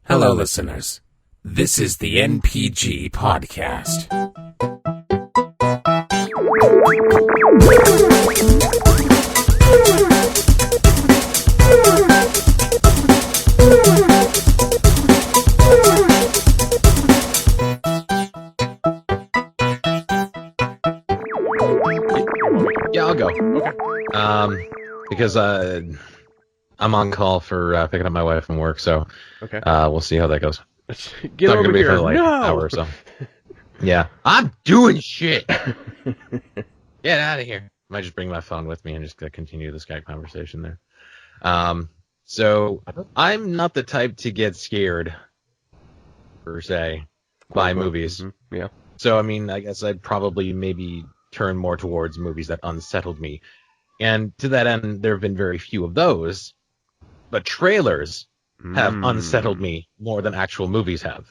Hello, listeners. This is the NPG Podcast. Yeah, I'll go. Okay. Because I'm on call for picking up my wife from work, so Okay. We'll see how that goes. Get Not over gonna be here. for like no! an hour or so. Yeah, I'm doing shit. Get out of here. I might just bring my phone with me and just continue the Skype conversation there. So I'm not the type to get scared, per se, by movies. Mm-hmm. Yeah. So, I mean, I guess I'd probably maybe turn more towards movies that unsettled me. And to that end, there have been very few of those. But trailers have unsettled me more than actual movies have.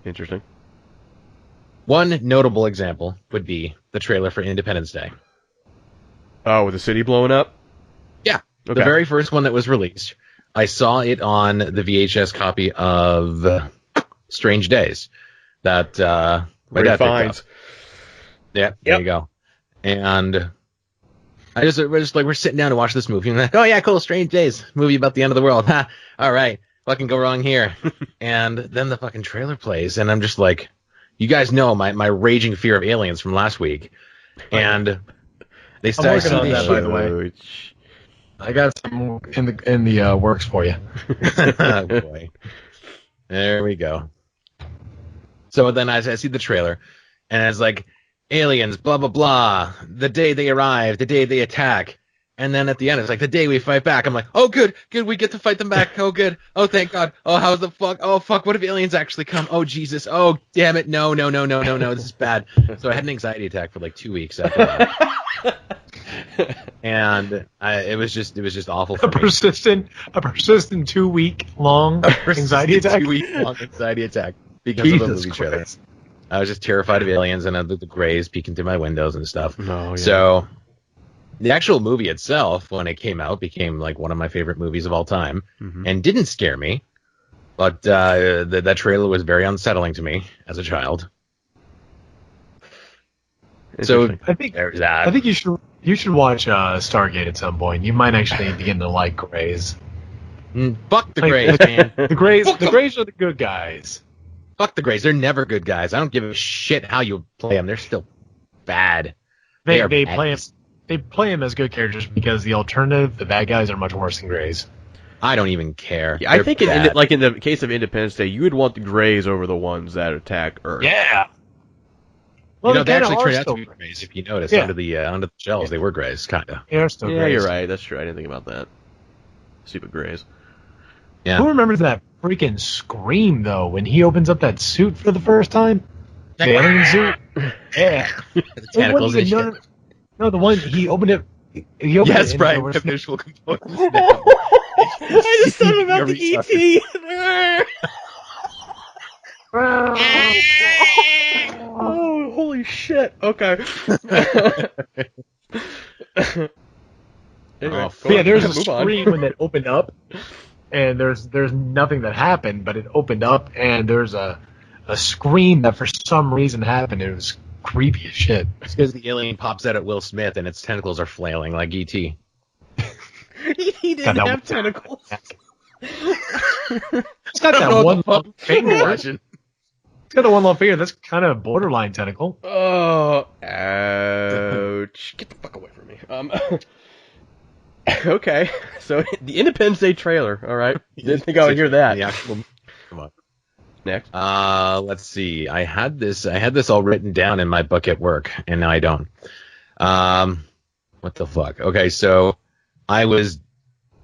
Interesting. One notable example would be the trailer for Independence Day. Oh, with the city blowing up? Yeah. Okay. The very first one that was released. I saw it on the VHS copy of Strange Days that my dad picked up. Yeah, there you go. And we're sitting down to watch this movie, and like, oh yeah, cool, Strange Days, movie about the end of the world. Ha, all right, what can go wrong here? And then the fucking trailer plays, and I'm just like, you guys know my raging fear of aliens from last week, and they start working on that, by the way. I got some in the works for you. Oh, boy. There we go. So then I see the trailer, and it's like, aliens, blah, blah, blah, the day they arrive, the day they attack. And then at the end, it's like, the day we fight back. I'm like, oh, good, we get to fight them back. Oh, good. Oh, thank God. Oh, how's the fuck? Oh, fuck, what if aliens actually come? Oh, Jesus. Oh, damn it. No, this is bad. So I had an anxiety attack for like 2 weeks after that. And it was just awful for me. A persistent 2 week long anxiety attack. 2 week long anxiety attack because of a movie trailer. Christ. I was just terrified of aliens and the Greys peeking through my windows and stuff. Oh, yeah. So the actual movie itself, when it came out, became like one of my favorite movies of all time, and didn't scare me. But that trailer was very unsettling to me as a child. So I think there's that. I think you should watch Stargate at some point. You might actually begin to like Greys. Fuck the Greys, man. The Greys are the good guys. Fuck the Greys. They're never good guys. I don't give a shit how you play them. They're still bad. They bad. play them as good characters because the alternative, the bad guys, are much worse than Greys. I don't even care. Yeah, I think in bad. the case of Independence Day, you would want the Greys over the ones that attack Earth. Yeah. Well, they actually are turned out still to be Greys. If you notice, Yeah. under the shells, they were Greys, kind of. They're still Yeah, Greys. you're right. That's true. I didn't think about that. Stupid Greys. Yeah. Who remembers that freaking scream though when he opens up that suit for the first time? The alien suit. Yeah. The tentacles and shit. No, the one he opened it. He opened Yes, it Brian. and The there visual components now. I just thought about the E.T. Oh, holy shit. Okay. Anyway, there's a move on. scream when it opened up, and there's nothing that happened, but it opened up, and there's a scream that for some reason happened. It was creepy as shit. It's because the alien pops out at Will Smith and its tentacles are flailing like E.T. He didn't God, have tentacles. It's got that one long finger. It's got the one long finger. That's kind of borderline tentacle. Oh, ouch. Get the fuck away from me. Okay, so the Independence Day trailer, alright. Didn't think I would hear that. The actual... Come on. Next. Let's see. I had this all written down in my book at work, and now I don't. What the fuck? Okay, so I was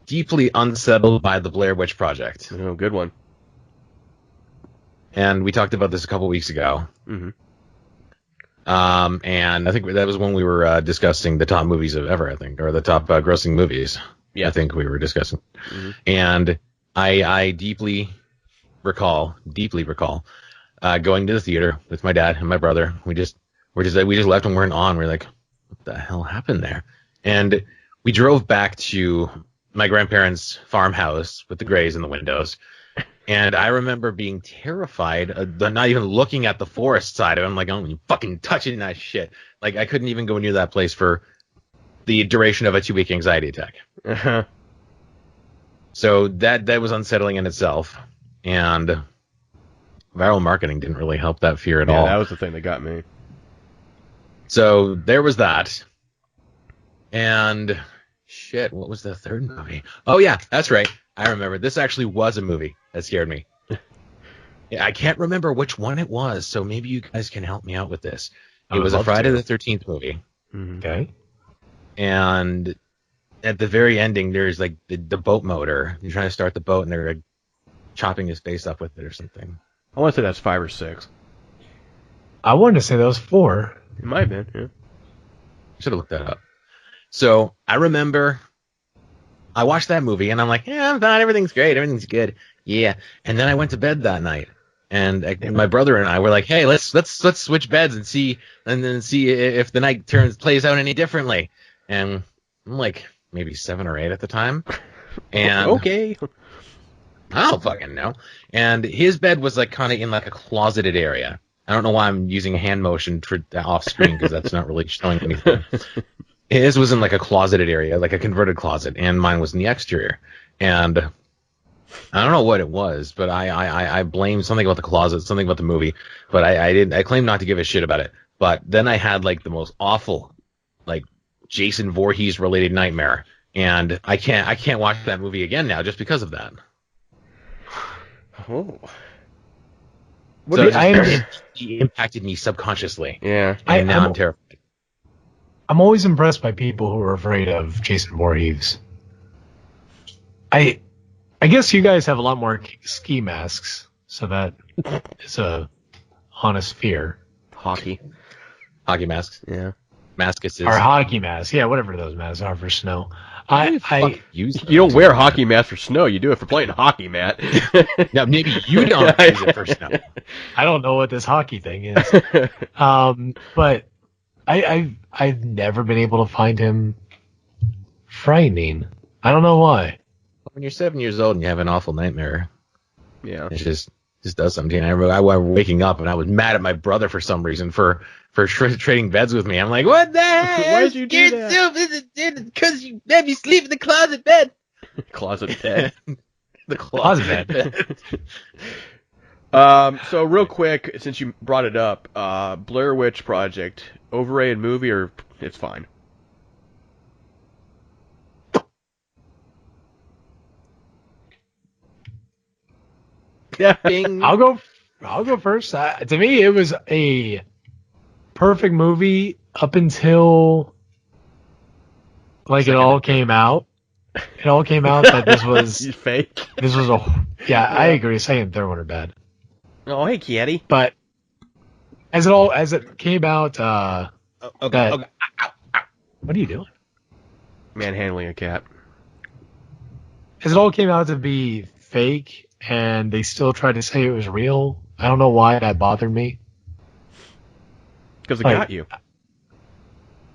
deeply unsettled by the Blair Witch Project. Oh, good one. And we talked about this a couple weeks ago. Mm-hmm. And I think that was when we were discussing the top movies of ever, I think, or the top grossing movies. Yeah. I think we were discussing. Mm-hmm. And I deeply recall going to the theater with my dad and my brother. We just left and weren't on. We're like, what the hell happened there? And we drove back to my grandparents' farmhouse with the grays in the windows. And I remember being terrified, not even looking at the forest side of it. I'm like, oh, you fucking touching that shit. Like, I couldn't even go near that place for the duration of a 2-week anxiety attack. Uh-huh. So that was unsettling in itself. And viral marketing didn't really help that fear at all. That was the thing that got me. So there was that. And shit, what was the third movie? Oh, yeah, that's right. I remember. This actually was a movie that scared me. Yeah, I can't remember which one it was, so maybe you guys can help me out with this. It was a Friday the 13th movie. Okay. And at the very ending, there's like the boat motor. You're trying to start the boat, and they're like chopping his face up with it or something. I want to say that's 5 or 6. I wanted to say that was 4. It might have been, yeah. Should have looked that up. So I remember I watched that movie, and I'm like, yeah, I'm fine. Everything's great. Everything's good. Yeah. And then I went to bed that night, and my brother and I were like, hey, let's switch beds and then see if the night plays out any differently. And I'm like maybe 7 or 8 at the time. And okay. I don't fucking know. And his bed was like kind of in like a closeted area. I don't know why I'm using a hand motion for off screen because that's not really showing anything. His was in like a closeted area, like a converted closet, and mine was in the exterior. And I don't know what it was, but I blamed something about the closet, something about the movie, but I claimed not to give a shit about it. But then I had like the most awful, like Jason Voorhees related nightmare, and I can't watch that movie again now just because of that. Oh. So it impacted me subconsciously. Yeah. And now I'm terrified. I'm always impressed by people who are afraid of Jason Voorhees. I guess you guys have a lot more ski masks, so that is a honest fear. Hockey masks. Yeah. Maskuses. Or hockey masks. Yeah, whatever those masks are for snow. You don't wear hockey masks for snow. You do it for playing hockey, Matt. Now, maybe you don't use it for snow. I don't know what this hockey thing is. But I've never been able to find him frightening. I don't know why. When you're 7 years old and you have an awful nightmare, yeah, it just does something. I was waking up and I was mad at my brother for some reason for trading beds with me. I'm like, what the hell? Why'd you do that? Because you made me sleep in the closet bed. Closet bed. The closet bed. So real quick, since you brought it up, Blair Witch Project, overrated movie or it's fine? Bing. I'll go first. To me, it was a perfect movie up until it all came out. It all came out that this was fake. This was I agree. Second and third one are bad. Oh, hey, Kitty. But as it came out, Okay. What are you doing? Manhandling a cat. As it all came out to be fake, and they still tried to say it was real. I don't know why that bothered me. Because it got you.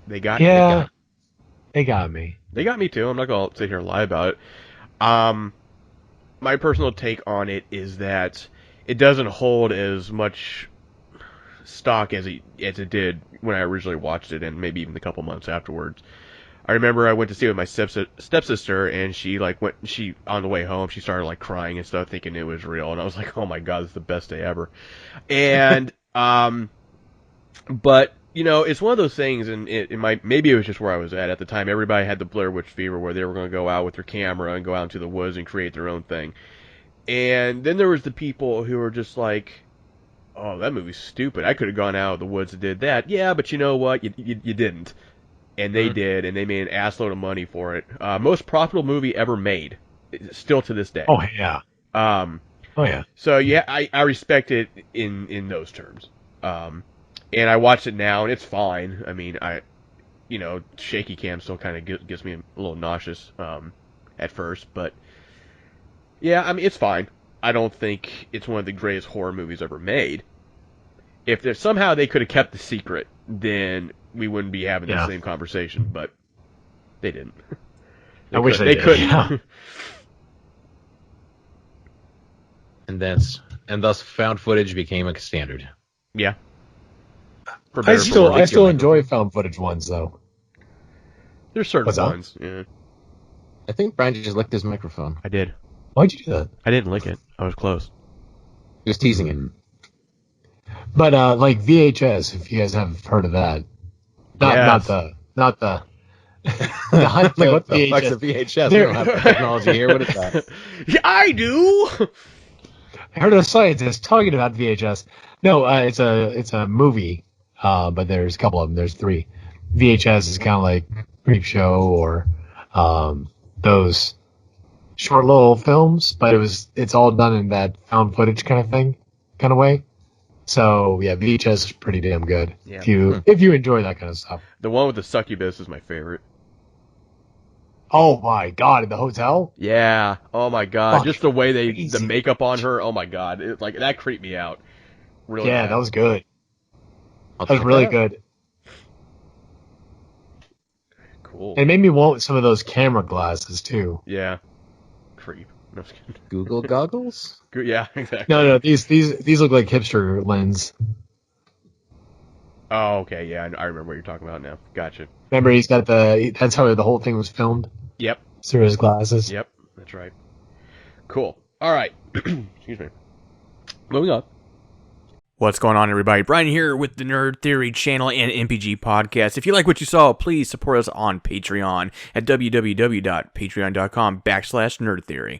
They got you. Yeah, they got me. They got me too. I'm not going to sit here and lie about it. My personal take on it is that it doesn't hold as much stock as it did when I originally watched it, and maybe even a couple months afterwards. I remember I went to see it with my stepsister, and she on the way home, she started crying and stuff, thinking it was real, and I was like, oh my god, it's the best day ever. And but it's one of those things, and maybe it was just where I was at the time. Everybody had the Blair Witch fever, where they were going to go out with their camera and go out into the woods and create their own thing. And then there was the people who were just like, oh, that movie's stupid. I could have gone out of the woods and did that. Yeah, but you know what? You didn't. And they did, and they made an assload of money for it. Most profitable movie ever made, still to this day. Oh yeah. So yeah, I respect it in those terms. And I watched it now, and it's fine. I mean, shaky cam still kind of gets me a little nauseous at first, but yeah, I mean, it's fine. I don't think it's one of the greatest horror movies ever made. If somehow they could have kept the secret, then we wouldn't be having the same conversation, but they didn't. I wish they couldn't. Yeah. and thus found footage became a standard. Yeah. I still enjoy found footage ones though. There's certain What's that? ones. Yeah. I think Brian just licked his microphone. I did. Why'd you do that? I didn't lick it. I was close. Just teasing it. But like VHS, if you guys have heard of that, not the Like, what the fuck's a VHS? We don't have the technology here. What is that? Yeah, I do. I heard a scientist talking about VHS. No, it's a movie, but there's a couple of them. There's 3. VHS is kind of like Creepshow or those short little films, but it's all done in that found footage kind of way. So yeah, VHS is pretty damn good. Yeah. If you enjoy that kind of stuff. The one with the succubus is my favorite. Oh my god, in the hotel? Yeah. Oh my god. Fuck, just the way the crazy. makeup on her. Oh my god. That creeped me out. Really. Yeah, bad. that was good. I'll That was check really out. good. Cool. It made me want some of those camera glasses too. Yeah. Creep. No, I'm just kidding. Google goggles? Good. Yeah. Exactly. No, these look like hipster lens. Oh, okay. Yeah, I remember what you're talking about now. Gotcha. Remember, he's got that's how the whole thing was filmed, Yep. through his glasses. Yep. That's right. Cool. All right. Excuse me. Moving on. What's going on, everybody? Brian here with the Nerd Theory channel and NPG Podcast. If you like what you saw, please support us on Patreon at www.patreon.com/nerdtheory.